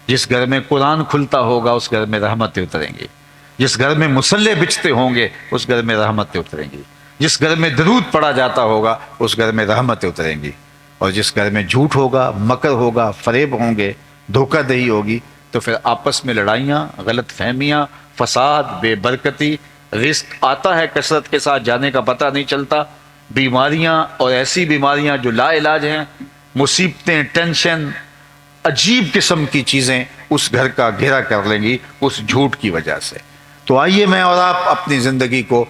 جس گھر میں قرآن کھلتا ہوگا اس گھر میں رحمتیں اتریں گی، جس گھر میں مصلے بچتے ہوں گے اس گھر میں رحمتیں اتریں گی، جس گھر میں درود پڑھا جاتا ہوگا اس گھر میں رحمتیں اتریں گی، اور جس گھر میں جھوٹ ہوگا، مکر ہوگا، فریب ہوں گے، دھوکہ دہی ہوگی، تو پھر آپس میں لڑائیاں، غلط فہمیاں، فساد، بے برکتی، رزق آتا ہے کثرت کے ساتھ، جانے کا پتہ نہیں چلتا، بیماریاں اور ایسی بیماریاں جو لا علاج ہیں، مصیبتیں، ٹینشن، عجیب قسم کی چیزیں اس گھر کا گھیرا کر لیں گی اس جھوٹ کی وجہ سے۔ تو آئیے میں اور آپ اپنی زندگی کو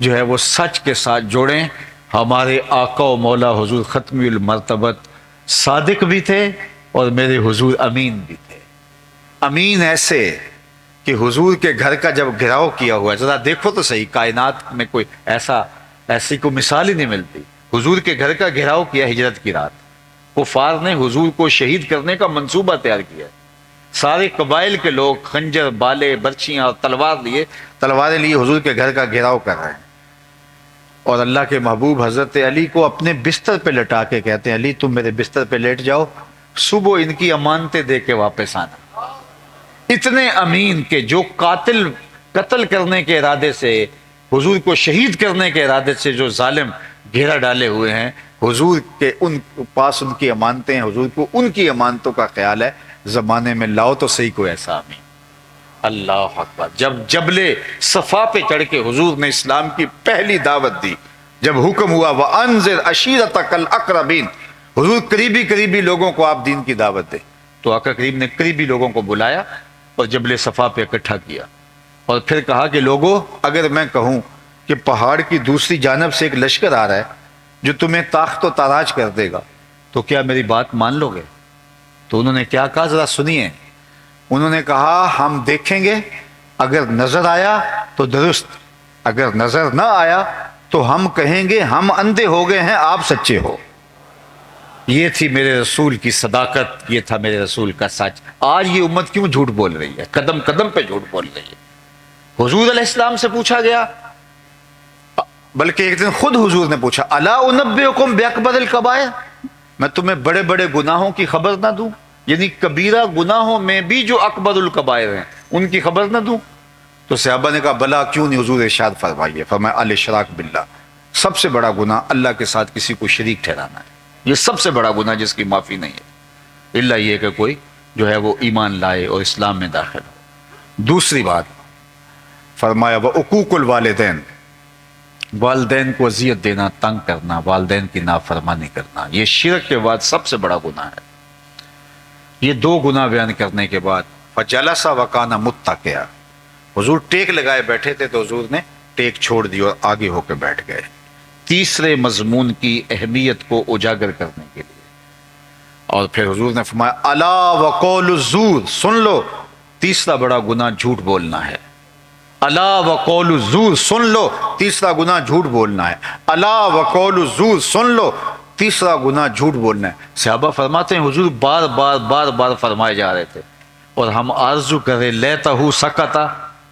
جو ہے وہ سچ کے ساتھ جوڑیں۔ ہمارے آقا و مولا حضور ختمی المرتبت صادق بھی تھے اور میرے حضور امین بھی تھے۔ امین ایسے کہ حضور کے گھر کا جب گھراؤ کیا ہوا ہے، ذرا دیکھو تو صحیح، کائنات میں کوئی ایسی کوئی مثال ہی نہیں ملتی۔ حضور کے گھر کا گھراؤ کیا ہجرت کی رات، کفار نے حضور کو شہید کرنے کا منصوبہ تیار کیا، سارے قبائل کے لوگ خنجر، بالے، برچیاں اور تلواریں لیے حضور کے گھر کا گھیراؤ کر رہے ہیں، اور اللہ کے محبوب حضرت علی کو اپنے بستر پہ لٹا کے کہتے ہیں علی تم میرے بستر پہ لیٹ جاؤ، صبح ان کی امانتیں دے کے واپس آنا۔ اتنے امین کہ جو قتل کرنے کے ارادے سے، حضور کو شہید کرنے کے ارادے سے جو ظالم گھیرا ڈالے ہوئے ہیں، حضور کے ان پاس ان کی امانتیں ہیں، حضور کو ان کی امانتوں کا خیال ہے، زمانے میں لاؤ تو صحیح کوئی ایسا امین۔ اللہ اکبر۔ جب جبل صفا پہ چڑھ کے حضور نے اسلام کی پہلی دعوت دی، جب حکم ہوا وَأَنذِرْ عَشِيرَتَكَ الْأَقْرَبِينَ، حضور قریبی لوگوں کو آپ دین کی دعوت دیں، تو آقا کریم نے قریبی لوگوں کو بلایا اور جبل صفا پہ اکٹھا کیا، اور پھر کہا کہ لوگوں اگر میں کہوں کہ پہاڑ کی دوسری جانب سے ایک لشکر آ رہا ہے جو تمہیں تاخت و تاراج کر دے گا تو کیا میری بات مان لو گے؟ تو انہوں نے کیا کہا ذرا سنیے۔ انہوں نے کہا ہم دیکھیں گے، اگر نظر آیا تو درست، اگر نظر نہ آیا تو ہم کہیں گے ہم اندھے ہو گئے ہیں، آپ سچے ہو۔ یہ تھی میرے رسول کی صداقت، یہ تھا میرے رسول کا سچ۔ آج یہ امت کیوں جھوٹ بول رہی ہے؟ قدم قدم پہ جھوٹ بول رہی ہے۔ حضور علیہ السلام سے پوچھا گیا، بلکہ ایک دن خود حضور نے پوچھا الا انبئکم باکبر الکبائر، میں تمہیں بڑے بڑے گناہوں کی خبر نہ دوں؟ یعنی کبیرہ گناہوں میں بھی جو اکبر الکبائر ہیں ان کی خبر نہ دوں؟ تو صحابہ نے کہا بلا کیوں نہیں حضور، ارشاد فرمائیے۔ فرمایا الاشراک باللہ، سب سے بڑا گناہ اللہ کے ساتھ کسی کو شریک ٹھہرانا ہے، یہ سب سے بڑا گناہ جس کی معافی نہیں ہے، الا یہ کہ کوئی جو ہے وہ ایمان لائے اور اسلام میں داخل ہو۔ دوسری بات فرمایا وعقوق الوالدین، والدین کو اذیت دینا، تنگ کرنا، والدین کی نافرمانی کرنا، یہ شرک کے بعد سب سے بڑا گناہ ہے۔ یہ دو گناہ بیان کرنے کے بعد فجلس وکان متکئا، حضور ٹیک لگائے بیٹھے تھے تو حضور نے ٹیک چھوڑ دی اور آگے ہو کے بیٹھ گئے، تیسرے مضمون کی اہمیت کو اجاگر کرنے کے لیے۔ اور پھر حضور نے فرمایا الا وقول الزور، سن لو تیسرا بڑا گناہ جھوٹ بولنا ہے۔ الا وقول الزور، سن لو تیسرا گناہ جھوٹ بولنا ہے۔ الا وقول الزور، سن لو تیسرا گناہ جھوٹ بولنا ہے۔ صحابہ فرماتے ہیں حضور بار بار فرمائے جا رہے تھے اور ہم آرزو کرے لیتہ سکتا،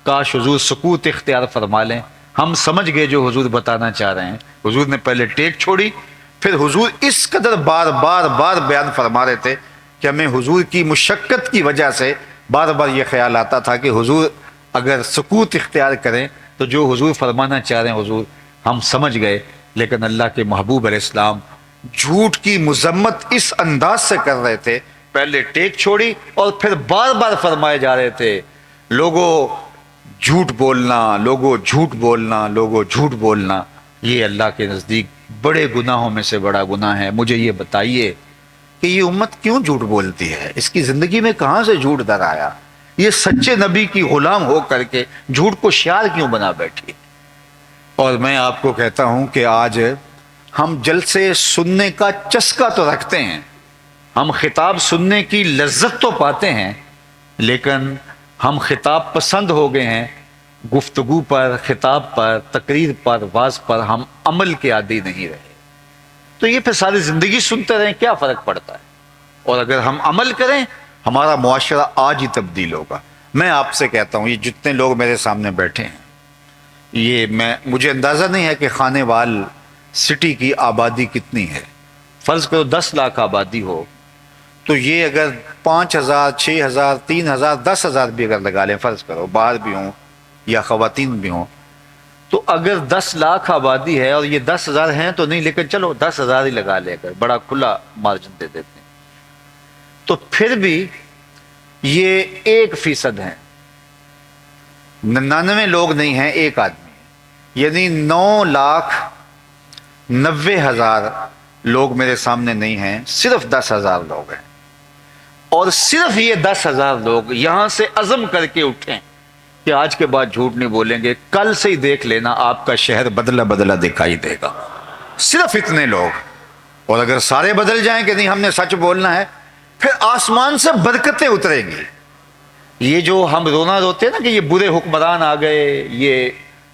کاش حضور سکوت اختیار فرما لیں، ہم سمجھ گئے جو حضور بتانا چاہ رہے ہیں۔ حضور نے پہلے ٹیک چھوڑی، پھر حضور اس قدر بار بیان فرما رہے تھے کہ ہمیں حضور کی مشقت کی وجہ سے بار بار یہ خیال آتا تھا کہ حضور اگر سکوت اختیار کریں تو جو حضور فرمانا چاہ رہے ہیں حضور ہم سمجھ گئے، لیکن اللہ کے محبوب علیہ السلام جھوٹ کی مذمت اس انداز سے کر رہے تھے، پہلے ٹیک چھوڑی اور پھر بار فرمائے جا رہے تھے لوگوں جھوٹ بولنا، لوگوں جھوٹ بولنا، لوگوں جھوٹ بولنا، یہ اللہ کے نزدیک بڑے گناہوں میں سے بڑا گناہ ہے۔ مجھے یہ بتائیے کہ یہ امت کیوں جھوٹ بولتی ہے؟ اس کی زندگی میں کہاں سے جھوٹ در آیا؟ یہ سچے نبی کی غلام ہو کر کے جھوٹ کو شعار کیوں بنا بیٹھی؟ اور میں آپ کو کہتا ہوں کہ آج ہم جلسے سننے کا چسکا تو رکھتے ہیں، ہم خطاب سننے کی لذت تو پاتے ہیں، لیکن ہم خطاب پسند ہو گئے ہیں، گفتگو پر، خطاب پر، تقریر پر، واعظ پر ہم عمل کے عادی نہیں رہے۔ تو یہ پھر ساری زندگی سنتے رہیں کیا فرق پڑتا ہے؟ اور اگر ہم عمل کریں ہمارا معاشرہ آج ہی تبدیل ہوگا۔ میں آپ سے کہتا ہوں یہ جتنے لوگ میرے سامنے بیٹھے ہیں، یہ مجھے اندازہ نہیں ہے کہ خانے وال سٹی کی آبادی کتنی ہے، فرض کرو 10 لاکھ آبادی ہو تو یہ اگر 5,000 6,000 3,000 10,000 بھی اگر لگا لیں، فرض کرو باہر بھی ہوں یا خواتین بھی ہوں، تو اگر 10 لاکھ آبادی ہے اور یہ 10,000 ہیں تو نہیں، لیکن چلو 10,000 ہی لگا لے کر بڑا کھلا مارجن دے دیتے ہیں، تو پھر بھی یہ 1% ہیں، 99 لوگ نہیں ہیں، ایک آدمی ہے، یعنی 9,90,000 لوگ میرے سامنے نہیں ہیں، صرف 10,000 لوگ ہیں، اور صرف یہ 10,000 لوگ یہاں سے عزم کر کے اٹھیں کہ آج کے بعد جھوٹ نہیں بولیں گے، کل سے ہی دیکھ لینا آپ کا شہر بدلا بدلا دکھائی دے گا، صرف اتنے لوگ، اور اگر سارے بدل جائیں کہ نہیں ہم نے سچ بولنا ہے، پھر آسمان سے برکتیں اتریں گی۔ یہ جو ہم رونا روتے ہیں نا کہ یہ برے حکمران آ گئے،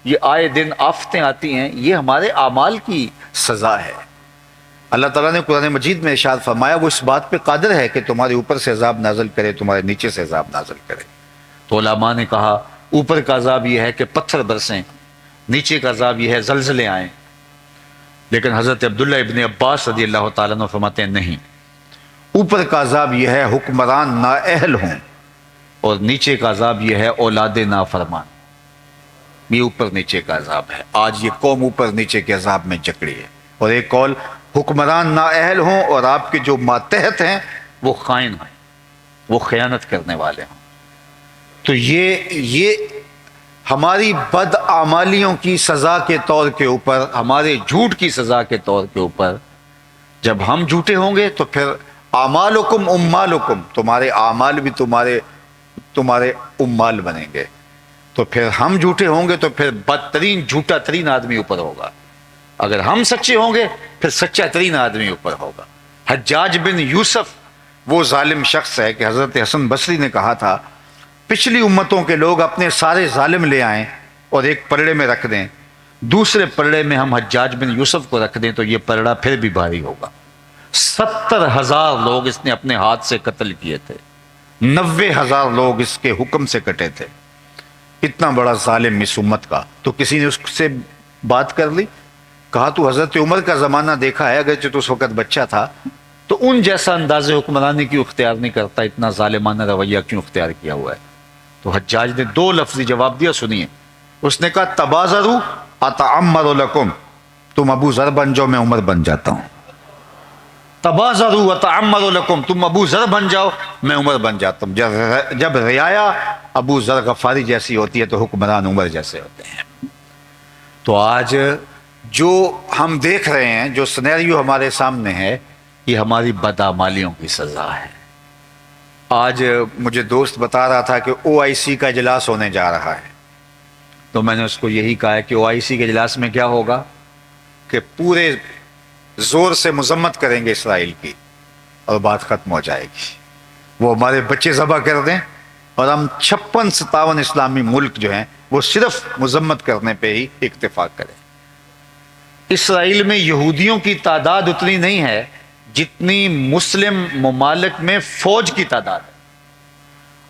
یہ آئے دن آفتیں آتی ہیں، یہ ہمارے اعمال کی سزا ہے۔ اللہ تعالیٰ نے قرآن مجید میں ارشاد فرمایا وہ اس بات پہ قادر ہے کہ تمہارے اوپر سے عذاب نازل کرے، تمہارے نیچے سے عذاب نازل کرے۔ تو علماء نے کہا اوپر کا عذاب یہ ہے کہ پتھر برسیں، نیچے کا عذاب یہ ہے زلزلے آئیں، لیکن حضرت عبداللہ ابن عباس رضی اللہ تعالیٰ عنہ فرماتے ہیں نہیں، اوپر کا عذاب یہ ہے حکمران نااہل ہوں، اور نیچے کا عذاب یہ ہے اولاد نافرمان۔ یہ اوپر نیچے کا عذاب ہے، آج یہ قوم اوپر نیچے کے عذاب میں جکڑی ہے۔ اور ایک قول حکمران نااہل ہوں اور آپ کے جو ماتحت ہیں وہ خائن ہیں، وہ خیانت کرنے والے ہوں۔ تو یہ ہماری بدعمالیوں کی سزا کے طور کے اوپر، ہمارے جھوٹ کی سزا کے طور کے اوپر، جب ہم جھوٹے ہوں گے تو پھر اعمالکم امالکم، تمہارے اعمال بھی تمہارے امال بنیں گے، تو پھر ہم جھوٹے ہوں گے تو پھر بدترین جھوٹا ترین آدمی اوپر ہوگا، اگر ہم سچے ہوں گے پھر سچا ترین آدمی اوپر ہوگا۔ حجاج بن یوسف وہ ظالم شخص ہے کہ حضرت حسن بصری نے کہا تھا پچھلی امتوں کے لوگ اپنے سارے ظالم لے آئیں اور ایک پلڑے میں رکھ دیں، دوسرے پلڑے میں ہم حجاج بن یوسف کو رکھ دیں تو یہ پلڑا پھر بھی بھاری ہوگا۔ 70,000 لوگ اس نے اپنے ہاتھ سے قتل کیے تھے، 90,000 لوگ اس کے حکم سے کٹے تھے، اتنا بڑا ظالم اس امت کا۔ تو کسی نے اس سے بات کر لی، کہا تو حضرت عمر کا زمانہ دیکھا ہے، اگرچہ تو اس وقت بچہ تھا، تو ان جیسا انداز حکمرانی کیوں اختیار نہیں کرتا، اتنا ظالمانہ رویہ کیوں اختیار کیا ہوا ہے؟ تو حجاج نے 2 لفظی جواب دیا، سنیے۔ اس نے کہا تبازروا اتعمر لکم، تم ابو ذر بن جاؤ میں عمر بن جاتا ہوں، تبازروا وتعمروا لکم، تم ابو ذر بن جاؤ میں عمر بن جاتا ہوں۔ جب رعایا ابو ذر غفاری جیسی ہوتی ہے تو حکمران عمر جیسے ہوتے ہیں۔ تو آج جو ہم دیکھ رہے ہیں، جو سینیریو ہمارے سامنے ہے، یہ ہماری بدعمالیوں کی سزا ہے۔ آج مجھے دوست بتا رہا تھا کہ OIC کا اجلاس ہونے جا رہا ہے، تو میں نے اس کو یہی کہا ہے کہ OIC کے اجلاس میں کیا ہوگا کہ پورے زور سے مذمت کریں گے اسرائیل کی اور بات ختم ہو جائے گی، وہ ہمارے بچے ذبح کر دیں اور ہم 56-57 اسلامی ملک جو ہیں وہ صرف مذمت کرنے پہ ہی اتفاق کریں۔ اسرائیل میں یہودیوں کی تعداد اتنی نہیں ہے جتنی مسلم ممالک میں فوج کی تعداد ہے۔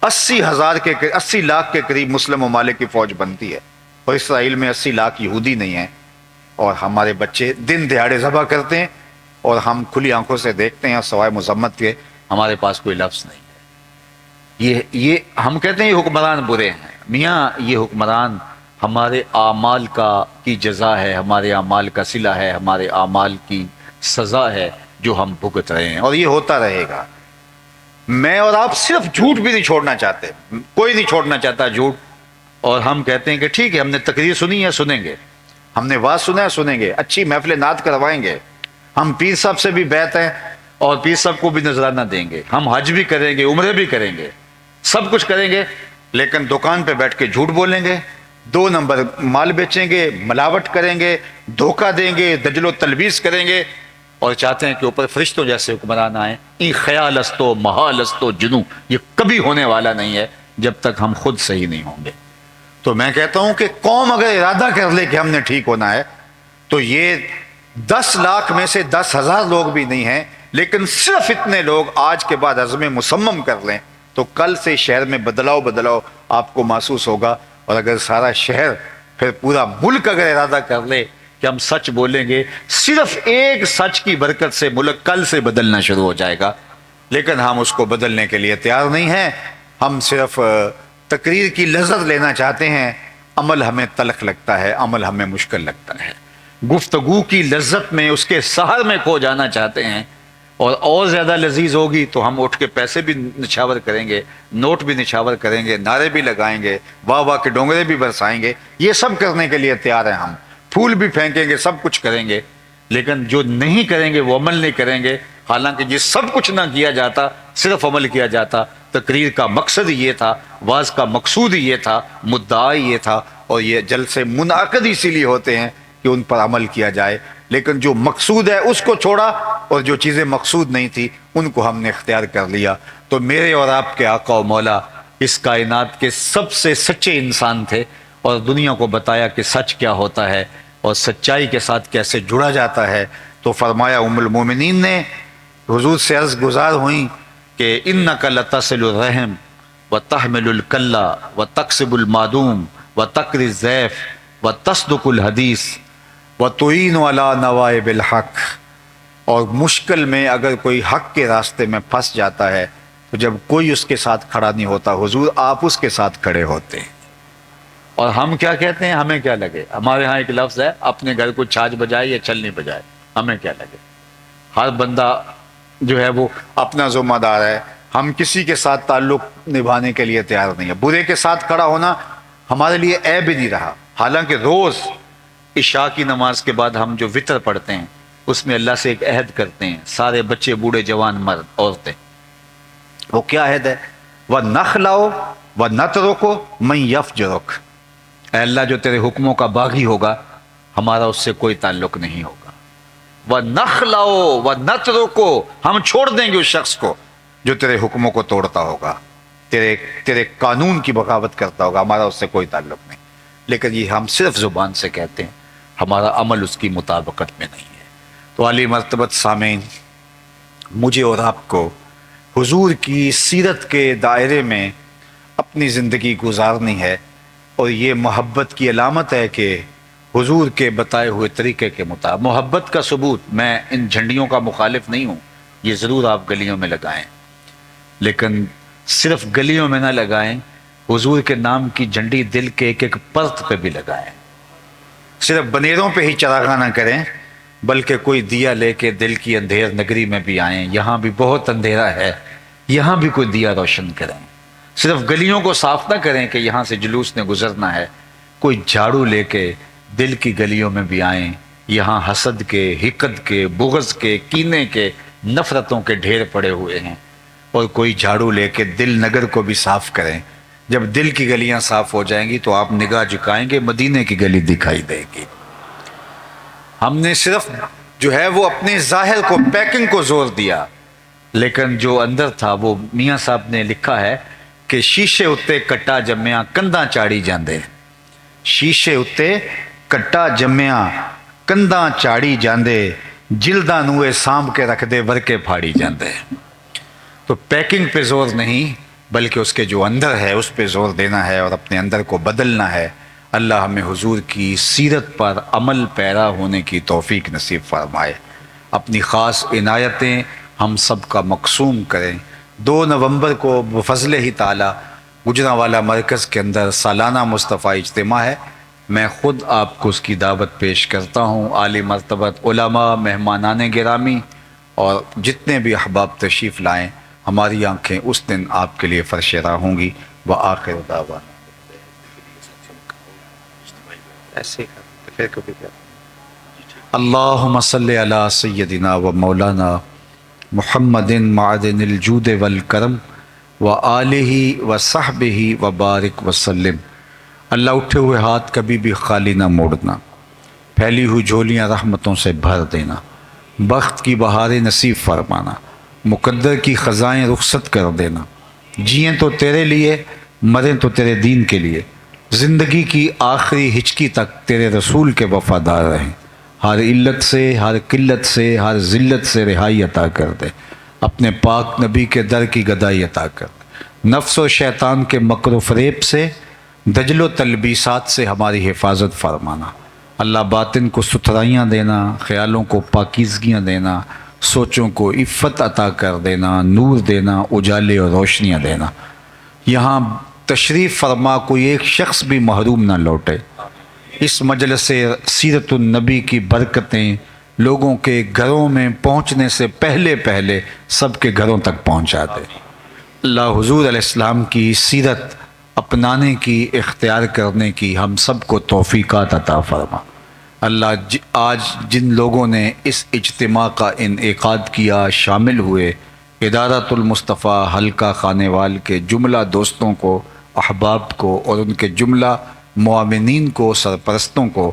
80 لاکھ کے قریب مسلم ممالک کی فوج بنتی ہے، اور اسرائیل میں 80 لاکھ یہودی نہیں ہیں، اور ہمارے بچے دن دہاڑے ذبح کرتے ہیں اور ہم کھلی آنکھوں سے دیکھتے ہیں، اور سوائے مذمت کے ہمارے پاس کوئی لفظ نہیں ہے۔ یہ ہم کہتے ہیں یہ حکمران برے ہیں، میاں یہ حکمران ہمارے اعمال کی جزا ہے، ہمارے اعمال کا صلہ ہے، ہمارے اعمال کی سزا ہے جو ہم بھگت رہے ہیں، اور یہ ہوتا رہے گا۔ میں اور آپ صرف جھوٹ بھی نہیں چھوڑنا چاہتے، کوئی نہیں چھوڑنا چاہتا جھوٹ، اور ہم کہتے ہیں کہ ٹھیک ہے ہم نے تقریر سنی ہے سنیں گے، ہم نے واز سنا ہے سنیں گے، اچھی محفل نعت کروائیں گے، ہم پیر صاحب سے بھی بیعت ہیں اور پیر صاحب کو بھی نذرانہ دیں گے، ہم حج بھی کریں گے، عمرے بھی کریں گے، سب کچھ کریں گے، لیکن دکان پہ بیٹھ کے جھوٹ بولیں گے، 2 نمبر مال بیچیں گے، ملاوٹ کریں گے، دھوکہ دیں گے، دجل و تلبیس کریں گے، اور چاہتے ہیں کہ اوپر فرشتوں جیسے حکمران آئیں۔ این خیال استو محال استو جنو، یہ کبھی ہونے والا نہیں ہے جب تک ہم خود صحیح نہیں ہوں گے۔ تو میں کہتا ہوں کہ قوم اگر ارادہ کر لے کہ ہم نے ٹھیک ہونا ہے تو یہ 10 لاکھ میں سے 10,000 لوگ بھی نہیں ہیں، لیکن صرف اتنے لوگ آج کے بعد عزم مصمم کر لیں تو کل سے شہر میں بدلاؤ آپ کو محسوس ہوگا۔ اور اگر سارا شہر، پھر پورا ملک اگر ارادہ کر لے کہ ہم سچ بولیں گے، صرف ایک سچ کی برکت سے ملک کل سے بدلنا شروع ہو جائے گا، لیکن ہم اس کو بدلنے کے لیے تیار نہیں ہیں. ہم صرف تقریر کی لذت لینا چاہتے ہیں. عمل ہمیں تلخ لگتا ہے، عمل ہمیں مشکل لگتا ہے. گفتگو کی لذت میں، اس کے سحر میں کھو جانا چاہتے ہیں، اور زیادہ لذیذ ہوگی تو ہم اٹھ کے پیسے بھی نچھاور کریں گے، نوٹ بھی نچھاور کریں گے، نعرے بھی لگائیں گے، واہ واہ کے ڈونگرے بھی برسائیں گے. یہ سب کرنے کے لیے تیار ہیں ہم. پھول بھی پھینکیں گے، سب کچھ کریں گے. لیکن جو نہیں کریں گے وہ عمل نہیں کریں گے. حالانکہ یہ سب کچھ نہ کیا جاتا، صرف عمل کیا جاتا. تقریر کا مقصد یہ تھا، واعظ کا مقصود یہ تھا، مدعا یہ تھا. اور یہ جلسے منعقد اسی لیے ہوتے ہیں کہ ان پر عمل کیا جائے. لیکن جو مقصود ہے اس کو چھوڑا، اور جو چیزیں مقصود نہیں تھی ان کو ہم نے اختیار کر لیا. تو میرے اور آپ کے آقا و مولا اس کائنات کے سب سے سچے انسان تھے، اور دنیا کو بتایا کہ سچ کیا ہوتا ہے اور سچائی کے ساتھ کیسے جڑا جاتا ہے. تو فرمایا ام المومنین نے حضور سے عرض گزار ہوئیں کہ انک لتصل الرحم وتحمل الکلہ وتکسب المعدوم وتقری الضیف وتصدق الحدیث وتعین علی نوائب الحق. اور مشکل میں اگر کوئی حق کے راستے میں پھنس جاتا ہے تو جب کوئی اس کے ساتھ کھڑا نہیں ہوتا، حضور آپ اس کے ساتھ کھڑے ہوتے ہیں. اور ہم کیا کہتے ہیں؟ ہمیں کیا لگے. ہمارے ہاں ایک لفظ ہے، اپنے گھر کو چھاج بجائے یا چھلنی بجائے، ہمیں کیا لگے. ہر بندہ جو ہے وہ اپنا ذمہ دار ہے. ہم کسی کے ساتھ تعلق نبھانے کے لیے تیار نہیں ہے. برے کے ساتھ کھڑا ہونا ہمارے لیے عیب ہی نہیں رہا. حالانکہ روز عشاء کی نماز کے بعد ہم جو وطر پڑھتے ہیں اس میں اللہ سے ایک عہد کرتے ہیں، سارے بچے، بوڑھے، جوان، مرد، عورتیں. وہ کیا عہد ہے؟ وَنَخْلَعُ وَنَتْرُكُ مَن يَفْجُرُكَ. اے اللہ جو تیرے حکموں کا باغی ہوگا ہمارا اس سے کوئی تعلق نہیں ہوگا. وَنَخْلَعُ وَنَتْرُكُ. ہم چھوڑ دیں گے اس شخص کو جو تیرے حکموں کو توڑتا ہوگا، تیرے قانون کی بغاوت کرتا ہوگا، ہمارا اس سے کوئی تعلق نہیں. لیکن یہ ہم صرف زبان سے کہتے ہیں، ہمارا عمل اس کی مطابقت میں نہیں ہے. تو عالی مرتبت سامعین، مجھے اور آپ کو حضور کی سیرت کے دائرے میں اپنی زندگی گزارنی ہے. اور یہ محبت کی علامت ہے کہ حضور کے بتائے ہوئے طریقے کے مطابق محبت کا ثبوت. میں ان جھنڈیوں کا مخالف نہیں ہوں، یہ ضرور آپ گلیوں میں لگائیں، لیکن صرف گلیوں میں نہ لگائیں، حضور کے نام کی جھنڈی دل کے ایک ایک پرت پہ بھی لگائیں. صرف بنیروں پہ ہی چراغاں نہ کریں، بلکہ کوئی دیا لے کے دل کی اندھیر نگری میں بھی آئیں. یہاں بھی بہت اندھیرا ہے، یہاں بھی کوئی دیا روشن کریں. صرف گلیوں کو صاف نہ کریں کہ یہاں سے جلوس نے گزرنا ہے، کوئی جھاڑو لے کے دل کی گلیوں میں بھی آئیں. یہاں حسد کے، حقد کے، بغض کے، کینے کے، نفرتوں کے ڈھیر پڑے ہوئے ہیں، اور کوئی جھاڑو لے کے دل نگر کو بھی صاف کریں. جب دل کی گلیاں صاف ہو جائیں گی تو آپ نگاہ جھکائیں گے، مدینے کی گلی دکھائی دے گی. ہم نے صرف جو ہے وہ اپنے ظاہر کو، پیکنگ کو زور دیا، لیکن جو اندر تھا وہ میاں صاحب نے لکھا ہے کہ شیشے اتے کٹا جمیا کنداں چاڑی جاندے. شیشے اتے کٹا جمیا کنداں چاڑی جاندے، جلداں نوے سانب کے رکھ دے ورکے پھاڑی جاندے. تو پیکنگ پہ زور نہیں بلکہ اس کے جو اندر ہے اس پہ زور دینا ہے اور اپنے اندر کو بدلنا ہے. اللہ ہمیں حضور کی سیرت پر عمل پیرا ہونے کی توفیق نصیب فرمائے. اپنی خاص عنایتیں ہم سب کا مقسوم کریں. 2 نومبر کو بفضل ہی تعالی گجرانوالہ مرکز کے اندر سالانہ مصطفیٰ اجتماع ہے. میں خود آپ کو اس کی دعوت پیش کرتا ہوں. عالی مرتبت علماء، مہمانان گرامی اور جتنے بھی احباب تشریف لائیں، ہماری آنکھیں اس دن آپ کے لیے فرشیرہ ہوں گی. وآخر دعوانا اللہم صلی علی سیدنا و مولانا محمد معدن الجود والکرم وآلہ وصحبہ وبارک وسلم. اللہ اٹھے ہوئے ہاتھ کبھی بھی خالی نہ موڑنا، پھیلی ہوئی جھولیاں رحمتوں سے بھر دینا، بخت کی بہاریں نصیب فرمانا، مقدر کی خزائیں رخصت کر دینا. جئیں تو تیرے لیے، مریں تو تیرے دین کے لیے، زندگی کی آخری ہچکی تک تیرے رسول کے وفادار رہیں. ہر علت سے، ہر قلت سے، ہر ذلت سے رہائی عطا کر دے. اپنے پاک نبی کے در کی گدائی عطا کر دے. نفس و شیطان کے مکر و فریب سے، دجل و تلبیسات سے ہماری حفاظت فرمانا. اللہ باطن کو ستھرائیاں دینا، خیالوں کو پاکیزگیاں دینا، سوچوں کو عفت عطا کر دینا، نور دینا، اجالے اور روشنیاں دینا۔ یہاں تشریف فرما کوئی ایک شخص بھی محروم نہ لوٹے۔ اس مجلس سیرت النبی کی برکتیں لوگوں کے گھروں میں پہنچنے سے پہلے پہلے سب کے گھروں تک پہنچا دے۔ اللہ حضور علیہ السلام کی سیرت اپنانے کی، اختیار کرنے کی ہم سب کو توفیقات عطا فرما۔ اللہ آج جن لوگوں نے اس اجتماع کا انعقاد کیا، شامل ہوئے، ادارۃ المصطفیٰ حلقہ خانیوال کے جملہ دوستوں کو، احباب کو اور ان کے جملہ معاونین کو، سرپرستوں کو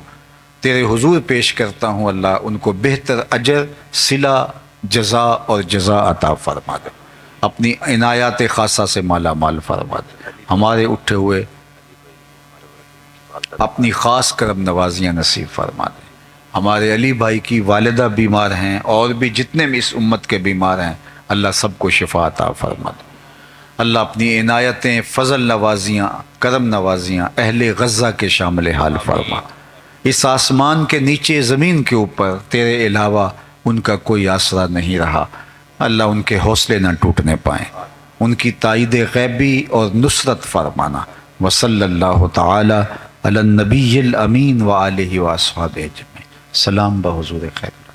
تیرے حضور پیش کرتا ہوں۔ اللہ ان کو بہتر اجر، صلہ، جزا اور جزا عطا فرما دے، اپنی عنایات خاصہ سے مالا مال فرما دے، ہمارے اٹھے ہوئے اپنی خاص کرم نوازیاں نصیب فرما دے۔ ہمارے علی بھائی کی والدہ بیمار ہیں، اور بھی جتنے بھی اس امت کے بیمار ہیں، اللہ سب کو شفا عطا فرما دے۔ اللہ اپنی عنایتیں، فضل نوازیاں، کرم نوازیاں اہل غزہ کے شامل حال فرما۔ اس آسمان کے نیچے، زمین کے اوپر تیرے علاوہ ان کا کوئی آسرا نہیں رہا۔ اللہ ان کے حوصلے نہ ٹوٹنے پائیں، ان کی تائید غیبی اور نصرت فرمانا۔ وصلی اللہ تعالی علی النبی الامین وآلہ واصحابہ اجمعین۔ سلام بحضور خیر۔